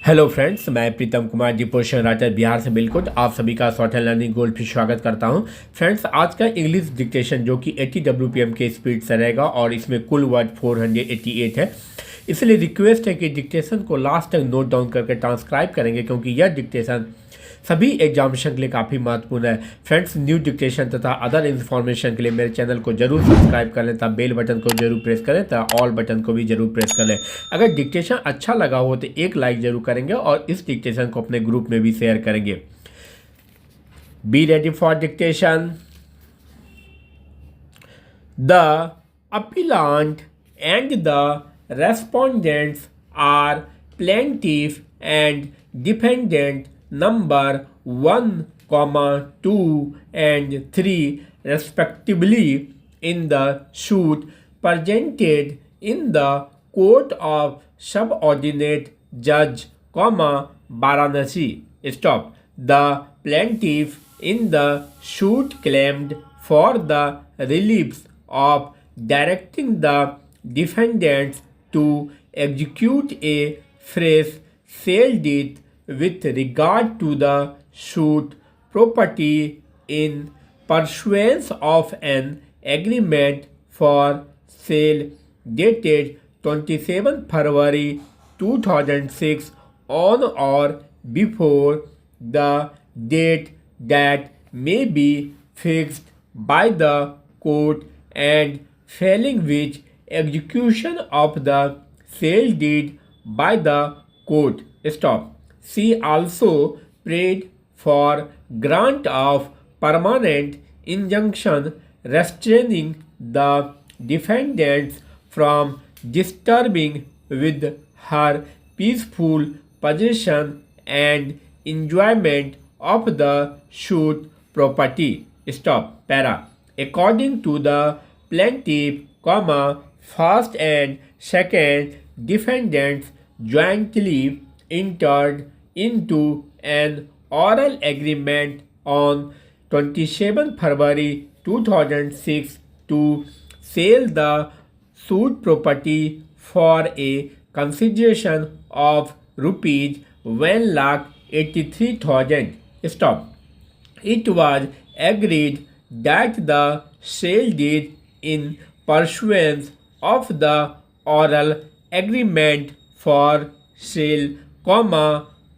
Hello friends, मैं प्रीतम कुमार जी पोषण writer Bihar से बिल्कुल आप सभी का सॉफ्टवेयर लर्निंग गोल्ड फिर स्वागत करता हूं। फ्रेंड्स, आज का इंग्लिश डिक्टेशन जो कि 80 WPM के स्पीड से रहेगा और इसमें कुल वर्ड 488 है। इसलिए रिक्वेस्ट है कि डिक्टेशन को लास्ट तक नोट डाउन करके ट्रांसक्राइब करेंगे, क्योंकि यह डिक्टेशन सभी एग्जामिनेशन के लिए काफ़ी महत्वपूर्ण है। फ्रेंड्स, न्यू डिक्टेशन तथा अदर इन्फॉर्मेशन के लिए मेरे चैनल को जरूर सब्सक्राइब कर लें, तब बेल बटन को जरूर प्रेस करें, तथा ऑल बटन को भी जरूर प्रेस कर लें। अगर डिक्टेशन अच्छा लगा हो तो एक लाइक जरूर करेंगे और इस डिक्टेशन को अपने ग्रुप में भी शेयर करेंगे। Be ready for dictation. The appellant and the respondents are plaintiff and defendant number 1, 2 and 3 respectively in the suit presented in the court of subordinate judge, Varanasi. Stop. The plaintiff in the suit claimed for the relief of directing the defendants to execute a fresh sale deed with regard to the suit property in pursuance of an agreement for sale dated 27 February 2006 on or before the date that may be fixed by the court, and failing which execution of the sale deed by the court. Stop. She also prayed for grant of permanent injunction restraining the defendants from disturbing with her peaceful possession and enjoyment of the suit property. Stop. Para. According to the plaintiff, first and second defendants jointly entered into an oral agreement on 27 February 2006 to sell the suit property for a consideration of rupees 1,83,000. Stop. It was agreed that the sale deed in pursuance of the oral agreement for sale,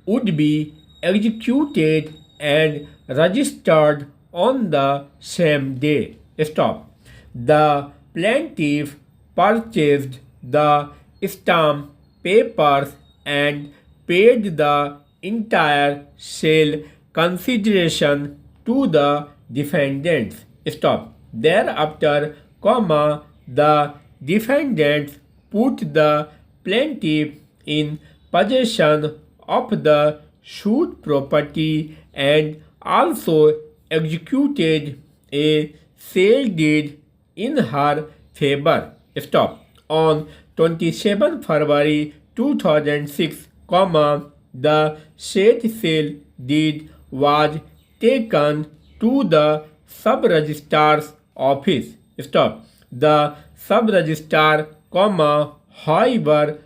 would be executed and registered on the same day. Stop. The plaintiff purchased the stamp papers and paid the entire sale consideration to the defendants. Stop. Thereafter, the defendants put the plaintiff in possession of the suit property and also executed a sale deed in her favor. Stop. On 27 February 2006, the said sale deed was taken to the sub-registrar's office. Stop. The sub-registrar, however,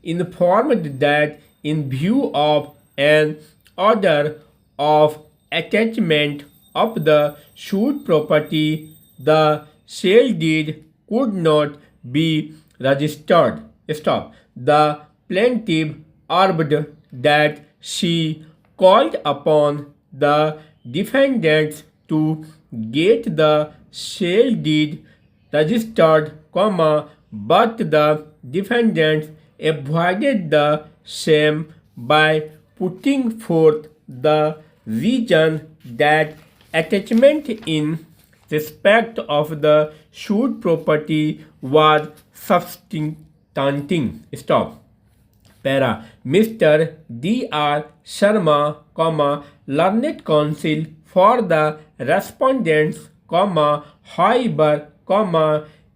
informed that in view of an order of attachment of the suit property, the sale deed could not be registered. Stop. The plaintiff urged that she called upon the defendants to get the sale deed registered, but the defendants avoided the same by putting forth the reason that attachment in respect of the suit property was substanting. Stop. Para. Mr. D.R. Sharma, learned counsel for the respondents, however,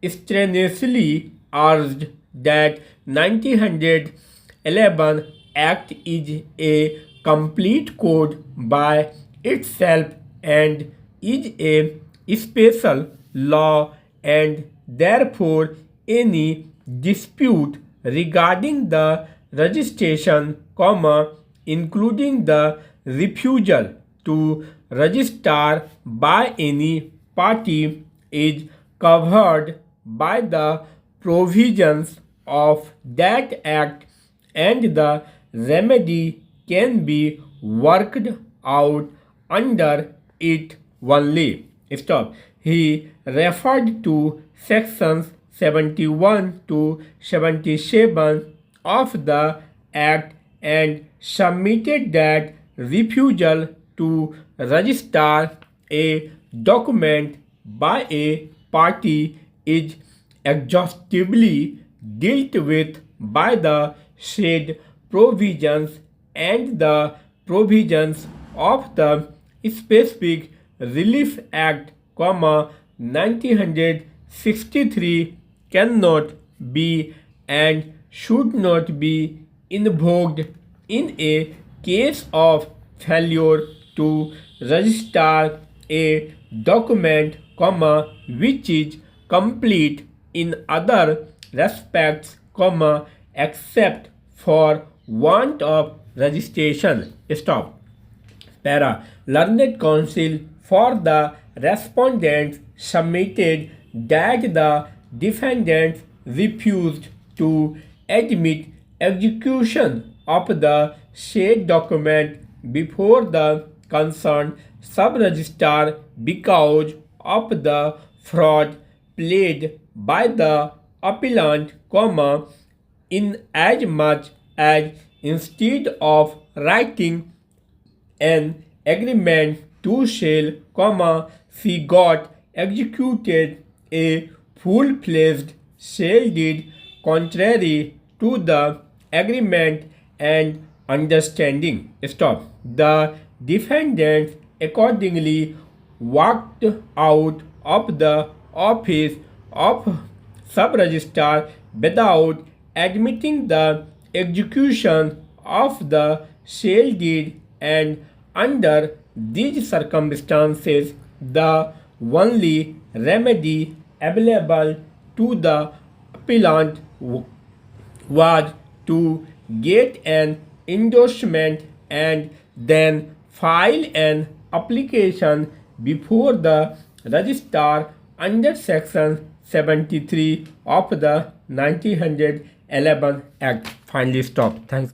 strenuously urged that 1911 Act is a complete code by itself and is a special law, and therefore any dispute regarding the registration, including the refusal to register by any party is covered by the provisions of that act, and the remedy can be worked out under it only. Stop. He referred to sections 71 to 77 of the Act and submitted that refusal to register a document by a party is exhaustively dealt with by the said provisions and the provisions of the Specific Relief Act, 1963 cannot be and should not be invoked in a case of failure to register a document, which is complete in other respects, except for want of registration. Stop. Para. Learned counsel for the respondents submitted that the defendants refused to admit execution of the said document before the concerned sub-registrar because of the fraud played by the appellant, inasmuch as instead of writing an agreement to sell, she got executed a full-fledged sale deed contrary to the agreement and understanding. Stop. The defendants accordingly walked out of the office of sub-registrar without admitting the execution of the sale deed, and under these circumstances the only remedy available to the appellant was to get an endorsement and then file an application before the registrar under section 73 of the 1911 Act. Finally, stop. Thanks.